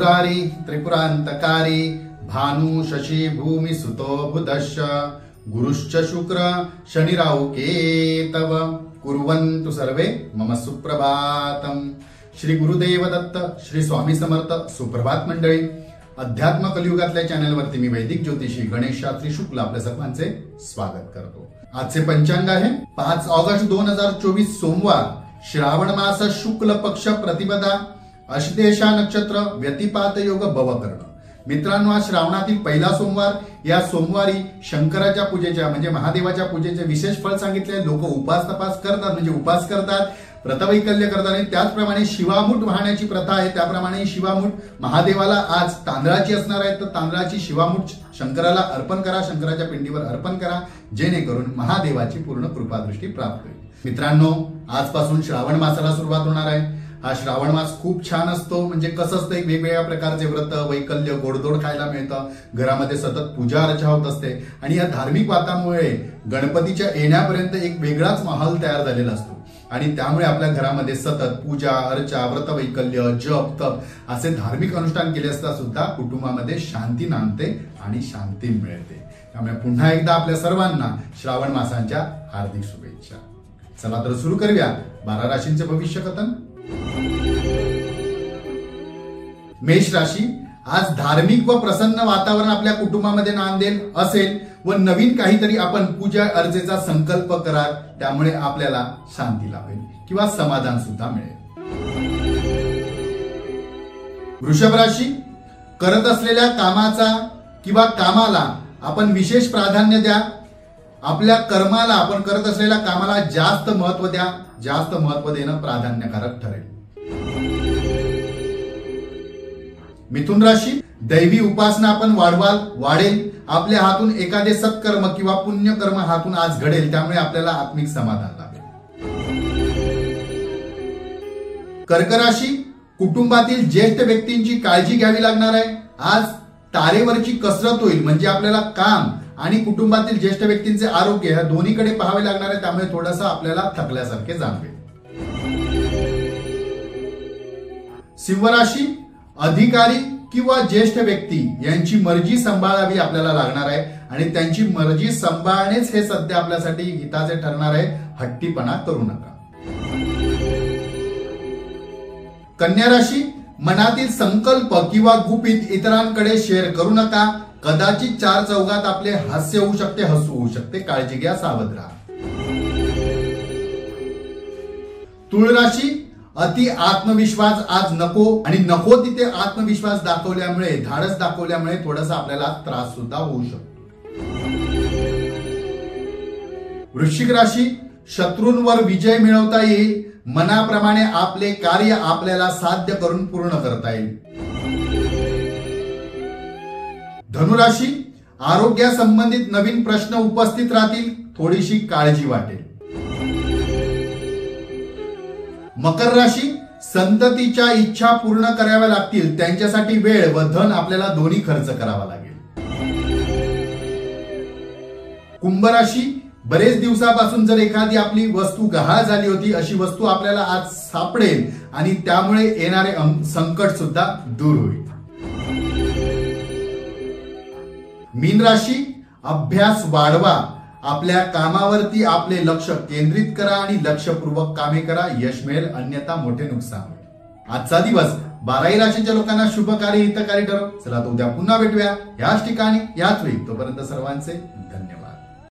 त्रिपुरारी त्रिपुरांतकारी भानु शशी भूमि सुतो बुधश्च गुरुश्च शुक्र शनिराहु केतव कुर्वन्तु सर्वे मम सुप्रभातम। श्री गुरुदेव दत्त, श्री स्वामी समर्थ। सुप्रभात मंडळी, अध्यात्म कलियुगातल्या चॅनलवरती मी वैदिक ज्योतिषी गणेश शास्त्री शुक्ल आपल्या सर्वांचे स्वागत करतो। आजचे पंचांग आहे 5 ऑगस्ट 2024 सोमवार, श्रावण मास शुक्ल पक्ष प्रतिपदा, अश्लेषा नक्षत्र, व्यतिपात योग, भवकर्ण। मित्रांनो, आज श्रावणातील पहिला सोमवार। या सोमवारी शंकराच्या पूजेच्या म्हणजे महादेवाच्या पूजेचे विशेष फळ सांगितले। लोक उपास तपास करतात म्हणजे उपास करतात, व्रतवैकल्य करतात आणि त्याचप्रमाणे शिवामूठ वाहण्याची प्रथा आहे। त्याप्रमाणे शिवामूठ महादेवाला आज तांदळाची असणार आहे, तर तांदळाची शिवामूठ शंकराला अर्पण करा, शंकराच्या पिंडीवर अर्पण करा, जेणेकरून महादेवाची पूर्ण कृपादृष्टी प्राप्त होईल। मित्रांनो, आजपासून श्रावण मासाला सुरुवात होणार आहे। हा श्रावण मास खूप छान असतो। म्हणजे कसं असतं, एक वेगवेगळ्या प्रकारचे व्रत वैकल्य गोडधोड खायला मिळतं, घरामध्ये सतत पूजा अर्चा होत असते आणि या धार्मिक वातामुळे गणपतीच्या येण्यापर्यंत एक वेगळाच माहोल तयार झालेला असतो आणि त्यामुळे आपल्या घरामध्ये सतत पूजा अर्चा, व्रत वैकल्य, जप तप असे धार्मिक अनुष्ठान केले असता सुद्धा कुटुंबामध्ये शांती नांदते आणि शांती मिळते। त्यामुळे पुन्हा एकदा आपल्या सर्वांना श्रावण मासांच्या हार्दिक शुभेच्छा। चला तर सुरू करूया 12 राशींचे भविष्य कथन। मेष राशी, आज धार्मिक व प्रसन्न वातावरण आपल्या कुटुंबामध्ये नांदेल असेल व नवीन काहीतरी आपण पूजा अर्चेचा संकल्प कराल, त्यामुळे आपल्याला शांती लाभेल किंवा समाधान सुद्धा मिळेल। वृषभ राशी, करत असलेल्या कामाचा किंवा कामाला आपण विशेष प्राधान्य द्या। आपल्या कर्माला, आपण करत असलेल्या कामाला जास्त महत्व द्या, जास्त महत्व देणं प्राधान्यकारक ठरेल। मिथुन राशी, दैवी उपासना आपण वाढेल। आपल्या हातून एखादे सत्कर्म किंवा पुण्यकर्म हातून आज घडेल, त्यामुळे आपल्याला आत्मिक समाधान लाभेल। कर्क राशी, कुटुंबातील ज्येष्ठ व्यक्तींची काळजी घ्यावी लागणार आहे। आज तारेवरची कसरत होईल, म्हणजे आपल्याला काम आणि कुटुंबातील ज्येष्ठ व्यक्तींचे आरोग्य या दोन्हीकडे पाहावे लागणार आहे, त्यामुळे थोडंसं आपल्याला थकल्यासारखे जाणवेल। सिंह राशी, अधिकारी किंवा ज्येष्ठ व्यक्ती यांची मर्जी सांभाळावी आपल्याला लागणार आहे आणि त्यांची मर्जी सांभाळणेच हे सध्या आपल्यासाठी हिताचे ठरणार आहे। हट्टीपणा करू नका। कन्या राशी, मनातील संकल्प किंवा गुपित इतरांकडे शेअर करू नका। कदाचित 4 चौघात आपले हास्य होऊ शकते, हसू होऊ शकते, काळजी घ्या, सावध राहा। तुळ राशी, अति आत्मविश्वास आज नको आणि नको तिथे आत्मविश्वास दाखवल्यामुळे, धाडस दाखवल्यामुळे थोडासा आपल्याला त्रास सुद्धा होऊ शकतो। वृश्चिक राशी, शत्रूंवर विजय मिळवता येईल। मनाप्रमाणे आपले कार्य आपल्याला साध्य करून पूर्ण करता येईल। धनुराशी, आरोग्यासंबंधित नवीन प्रश्न उपस्थित राहतील, थोडीशी काळजी वाटेल। मकर राशी, संततीच्या इच्छा पूर्ण कराव्या लागतील, त्यांच्यासाठी वेळ व धन आपल्याला दोन्ही खर्च करावा लागेल। कुंभ राशी, बरेच दिवसापासून जर एखादी आपली वस्तू गहाळ झाली होती, अशी वस्तू आपल्याला आज सापडेल आणि त्यामुळे येणारे संकट सुद्धा दूर होईल। मीन राशी, अभ्यास वाढवा। आपल्या कामावरती आपले लक्ष केंद्रित करा आणि लक्षपूर्वक कामे करा, यश मिळेल, अन्यथा मोठे नुकसान होईल। आजचा दिवस 12 राशीच्या लोकांना शुभकारी हितकारी ठरो। चला तर उद्या पुन्हा भेटूया याच ठिकाणी याच वेळी। तोपर्यंत सर्वांचे धन्यवाद।